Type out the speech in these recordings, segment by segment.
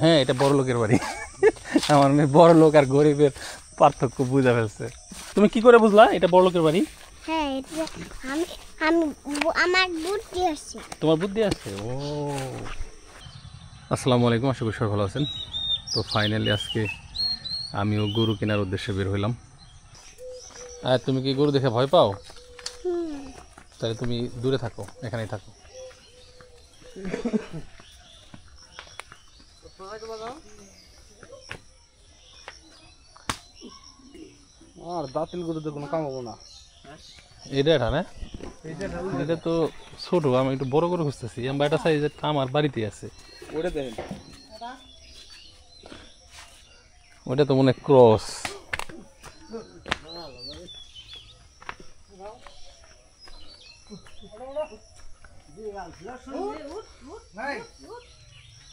হ্যাঁ, এটা বড় লোকের বাড়ি। আমার মেয়ে বড় লোক আর গরিবের পার্থক্য বুঝা ফেলছে। তুমি কি করে বুঝলা এটা বড় লোকের বাড়ি? হ্যাঁ, আমার বুদ্ধি আছে। তোমার বুদ্ধি আছে? ও, আসসালামু আলাইকুম, আশা করি সবাই ভালো আছেন। তো ফাইনালি আজকে আমিও গরু কেনার উদ্দেশ্যে বের হইলাম। আর তুমি কি গরু দেখে ভয় পাও? তাহলে তুমি দূরে থাকো, এখানেই থাকো। আর দাঁতিল গরুতে কোনো কাম হবো না। এটা না, এটা তো ছোট, আমি একটু বড় করে খুঁজতেছি। আমার বাড়িটা সাইজের আমার বাড়িতে আছে। ওটা দেখেন, ওটা তো মনে ক্রস।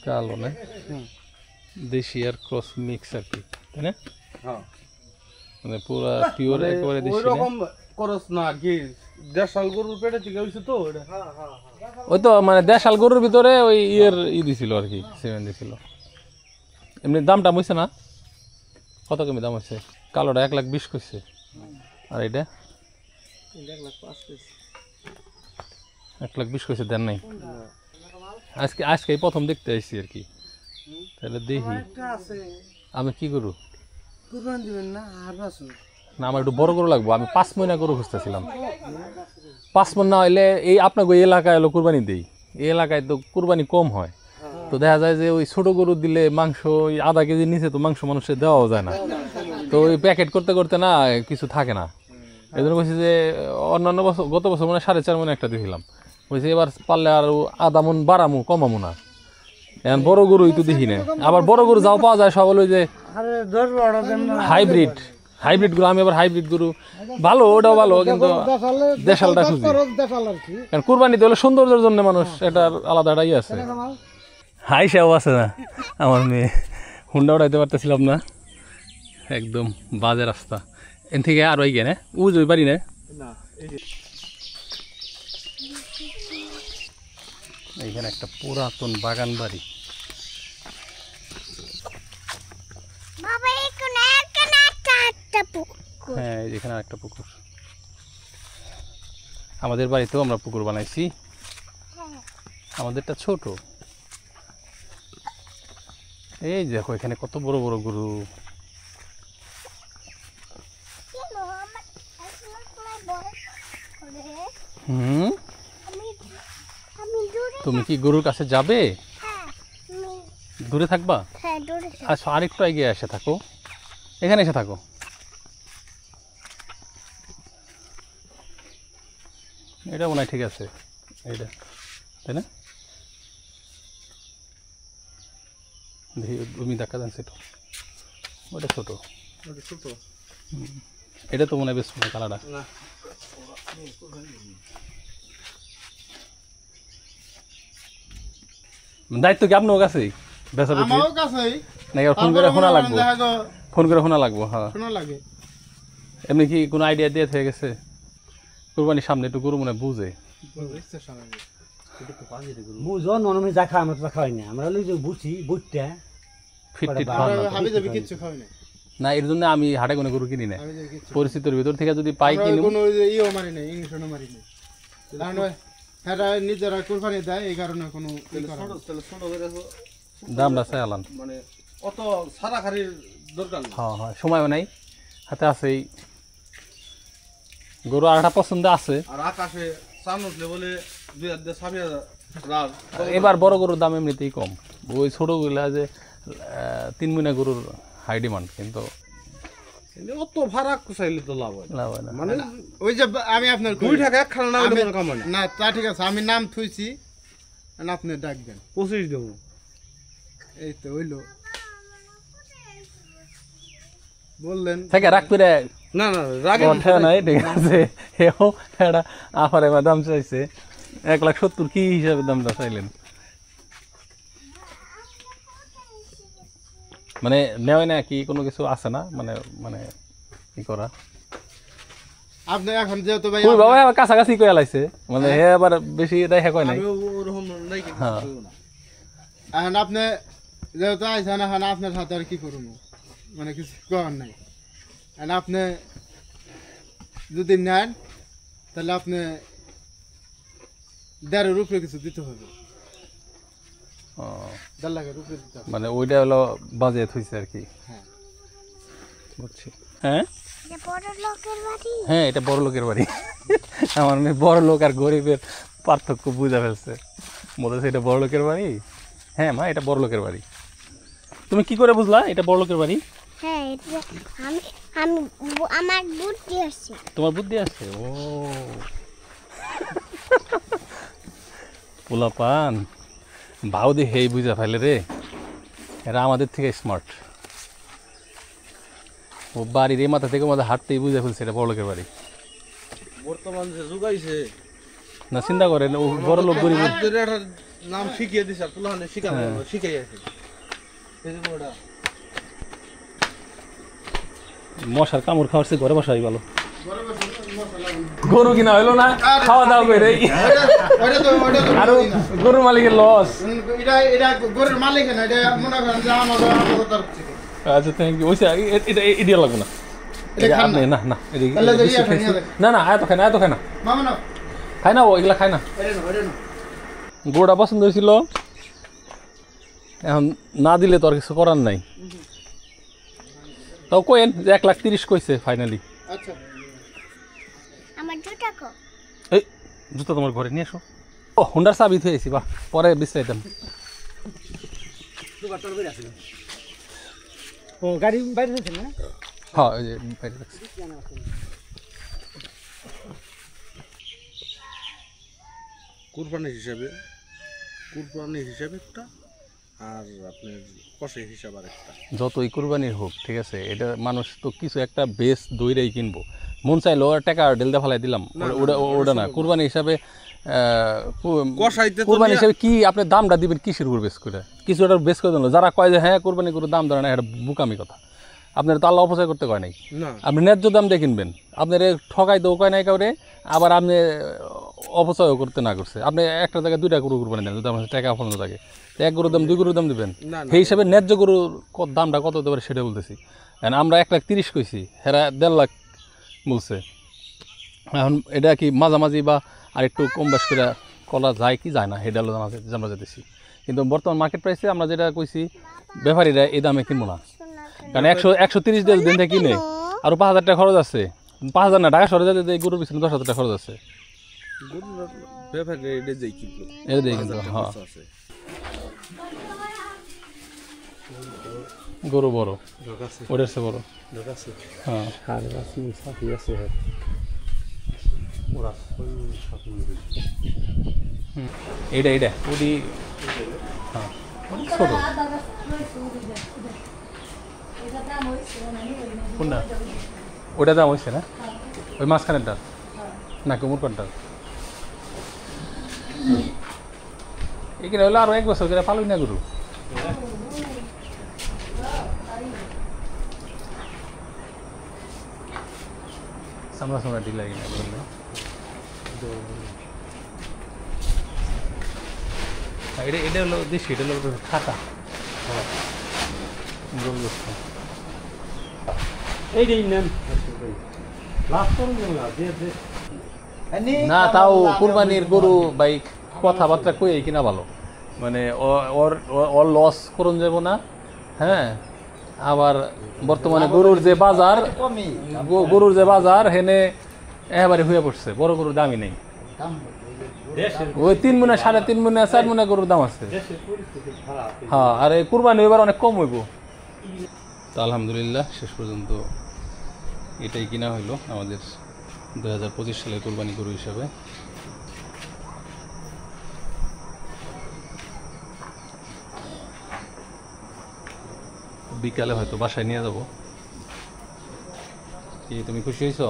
কালো না, দেশি আর ক্রস মিক্স আর কি, তাই না? মানে পুরা পিওর একেবারে দেশি না। ওইরকম করস না কি, দেশাল গরুর পেটে থেকে হইছে তো ওটা। ওই তো মানে দেশাল গরুর ভিতরে ওই ইয়ের দিছিল আর কি, সিমেন্ট দিছিল। এমনি দামটা হইছে না? কত কমে দাম হয়েছে? কালোটা 1,20,000 কইছে, আর এটা 1,20,000 কইছে। দেন নাই? আজকে প্রথম দেখতে আসছি আর কি। তাহলে দেখি আমি কি করু। না, আমার একটু বড় গরু লাগবো। আমি 5 মহিনা গরু খুঁজতেছিলাম। 5 মন না হইলে এই আপনাকে ওই এলাকায় হলো কুরবানি দেই। এই এলাকায় তো কুরবানি কম হয়, তো দেখা যায় যে ওই ছোট গরু দিলে মাংস ওই আধা কেজির নিচে তো মাংস মানুষের দেওয়াও যায় না। তো ওই প্যাকেট করতে করতে না কিছু থাকে না। এই জন্য বলছি যে অন্যান্য বছর, গত বছর মানে 4.5 মন একটা দিয়েছিলাম। বলছি এবার পারলে আর আধা মন বাড়ামু, কমামু না। এখন বড় গরুই তো দেখি না। আবার বড় গরু যাও পাওয়া যায় সব হলো যে হাইব্রিড গরু। আমি আবার হাইব্রিড গরু ভালো, ওটাও ভালো, কিন্তু দেশালটা খুঁজি। কারণ কুরবানিতে হলে সৌন্দর্যের জন্য মানুষ এটার আলাদা এটাই আছে। হাই সেও আছে না আমার মেয়ে, হুন্ডা উঠাইতে পারতেছিলাম না, একদম বাজে রাস্তা। এন থেকে আর ওই গিয়ে না ওই পারি না। এইখানে একটা পুরাতন বাগান বাড়ি। হ্যাঁ, এখানে একটা পুকুর। আমাদের বাড়িতেও আমরা পুকুর বানাইছি, আমাদেরটা ছোট। এই দেখো এখানে কত বড় বড় গরু। তুমি কি গরুর কাছে যাবে? দূরে থাকবা? আচ্ছা, আরেকটু এগিয়ে এসে থাকো, এখানে এসে থাকো। এটা মনে হয় ঠিক আছে, এইটা তাই না? দেখি তুমি দেখা যান সেটা, ওটা ছোট। এটা তো মনে হয় বেশ কালারটা। দায়িত্ব কি আপনার কাছেই? বেচা বিক্রি নাকি ফোন করে শোনা লাগবো? ফোন করে শোনা লাগবো। হ্যাঁ, এমনি কি কোনো আইডিয়া দিয়ে হয়ে গেছে? কুরবানির সামনে একটু গরু মনে বুঝে বুঝো নরমে যা খাই আমরা তো খাওয়াই না, আমরা বুঝি বুঝতে ফিট না। এর জন্য আমি হাটে কোনো গরু কিনি না, পরিস্থিতির ভিতর থেকে যদি পাই কিনি। নিজেরা কুরবানি দেয়, এই কারণে কোনো দামটা চাই আলান, মানে অত সারা খারির দরকার নেই। হ্যাঁ হ্যাঁ, সময়ও নাই, হাতে আছে। এই গরু আরেকটা পছন্দ আছে। আর আকাশে চান উঠলে বলে 2,000 এবার বড় গরুর দাম এমনিতেই কম। ওই ছোটগুলা যে 3 মহিনা গরুর হাই ডিমান্ড, কিন্তু অত ফারাক চাইলে তো লাভ হয় না। মানে ওই যে আমি আপনার 2 টাকা এক খানা নাম দেবো কাম না, তা ঠিক আছে, আমি নাম থুইছি, আপনি ডাক দেন, 25 দেবো। এই তো হইলো বললেন থেকে রাখ করে না না রাগে নাই, ঠিক আছে। এও এটা আফারে দাম চাইছে 1,70,000। কি হিসাবে দামটা চাইলেন? মানে নেওয়া না কি কোনো কিছু আছে না, মানে মানে কি করা? আপনি এখন যেহেতু ভাই ওই বাবা আবার কাছাকাছি কয়ে লাইছে, মানে হে আবার বেশি এটা হে কয় নাই। ওরকম নাই, হ্যাঁ, এখন আপনি যেহেতু আইসেন এখন আপনার সাথে আর কি করবো মানে কিছু করার নাই এখন আপনি যদি নেন তাহলে আপনি 1.5 উপরে কিছু দিতে হবে ও, 1.5 লাখের উপরে দিতে হবে মানে ওইটা হলো বাজেট হয়েছে আর কি হ্যাঁ বুঝছি হ্যাঁ এটা বড় লোকের বাড়ি। হ্যাঁ এটা বড় লোকের বাড়ি আমার মেয়ে বড় লোক আর গরিবের পার্থক্য বুঝা ফেলছে বলেছে এটা বড় লোকের বাড়ি হ্যাঁ মা এটা বড় লোকের বাড়ি তুমি কি করে বুঝলা এটা বড় লোকের বাড়ি হ্যাঁ এটা আমি আমি আমার বুদ্ধি আছে। তোমার বুদ্ধি আছে ও পোলা পান ভাও দিয়ে হেই বুঝা ফেলে রে এরা আমাদের থেকে স্মার্ট ও বাড়ির এই মাথা থেকে মাথা হাঁটতেই বুঝা ফেলছে এটা বড় লোকের বাড়ি বর্তমান যে যুগাইছে না চিন্তা করেন ও বড় লোক গরিব হাতদের একটা নাম শিখিয়ে দিছে পুলাহানে শিখানো শিখাই আছে এই যে ওটা মশার কামড় খাওয়াচ্ছে ঘরে বসাই ভালো গরু কিনা হইলো না খাওয়া দাওয়া করে আরো গরুর মালিকের লস এটা গরুর মালিক না এটা মনে করেন যে আমাদের তরফ থেকে আচ্ছা থ্যাংক ইউ ওইসা এটা এডিয়া লাগবে না এটা খান না। না না এদিকে তাহলে তো ইয়া খাই না। না না এত খায় না এত খায় না মামা না খায় না ও এগুলা খায় না এটা না গরুটা পছন্দ হয়েছিল এখন না দিলে তো আর কিছু করার নাই তাও কোয়েন যে 1,30,000 কইছে ফাইনালি আচ্ছা আমার জুতা কো এই জুতো তোমার ঘরে নিয়ে এসো ও হুন্ডার চাবি থুয়েছি বাহ পরে বিশ্রাইতাম ও গাড়ি বাইরে যাচ্ছে না হ্যাঁ ওই যে বাইরে রাখছি। কুরবানি হিসাবে একটা আর আপনার কষাই হিসাব আর একটা যতই কুরবানির হোক ঠিক আছে এটা মানুষ তো কিছু একটা বেস দইরাই কিনবো মন চাইলো আর টাকা ঢেলতে ফেলাই দিলাম ওটা না কুরবানি হিসাবে কষাইতে তো কুরবানি হিসাবে কি আপনি দামটা দিবেন কিসের উপর বেস করে কিছু একটা বেস করে দিল যারা কয় যে হ্যাঁ কুরবানি করে দাম ধরে না এটা বুকামি কথা আপনার তো আল্লাহ অপচয় করতে কয় নাই না আপনি ন্যায্য দাম দিয়ে কিনবেন আপনার ঠকাইতেও কয় নাই কাউরে আবার আপনি অপচয়ও করতে না করছে আপনি একটা জায়গায় 2টা গরু কুরবানি দেন যদি আপনার টাকা ফলানো থাকে তো 1 গরুর দাম 2 গরুর দাম দিবেন না, না। সেই হিসাবে ন্যায্য গরুর দামটা কত হতে পারে সেটা বলতেছি এখন আমরা 1,30,000 কইছি হেরা 1.5 লাখ বলছে এখন এটা কি মাঝামাঝি বা আর একটু কম বেশ করে করা যায় কি যায় না এটা হলো জানা যেতেছি কিন্তু বর্তমান মার্কেট প্রাইসে আমরা যেটা কইছি ব্যাপারীরা এই দামে কিনবো না কারণ 130 দিয়ে দিন থেকে কিনে আরও 5,000 টাকা খরচ আছে 5,000 না ঢাকা শহরে যেতে গরুর পিছনে 10,000 টাকা খরচ আছে গরুর ব্যাপারে এটা যেই কিনলো এটা দিয়ে কিন্তু হ্যাঁ আছে গরু বড় ওটার চেয়ে বড় হ্যাঁ আর রাসি সাথী আছে ওরা সাথী এইটা ওটি হ্যাঁ ওটি ছোট কোনটা ওটা দাম হয়েছে না ওই মাঝখানেরটা না কোমরকনটা এখানে হলো আরো 1 বছর করে পালুই না গরু সামনা ঢিল লাগে না বললে এটা হলো দেশি এটা হলো খাতা গরু গোস্ত এই যে নেন লাস্ট করুন না যে না তাও কুরবানির গরু ভাই কথাবার্তা কই কিনা ভালো মানে ওর লস করুন যাব না হ্যাঁ আবার বর্তমানে গরুর যে বাজার হেনে একেবারে হয়ে পড়ছে বড় গরুর দামই নেই ওই 3 মুনা 3.5 মুনা 4 মুনা গরুর দাম আছে হ্যাঁ আর এই কুরবানি এবার অনেক কম হইব তো আলহামদুলিল্লাহ শেষ পর্যন্ত এটাই কিনা হইলো আমাদের 2025 সালের কুরবানি গরু হিসাবে বিকালে হয়তো বাসায় নিয়ে যাবো কি তুমি খুশি হয়েছো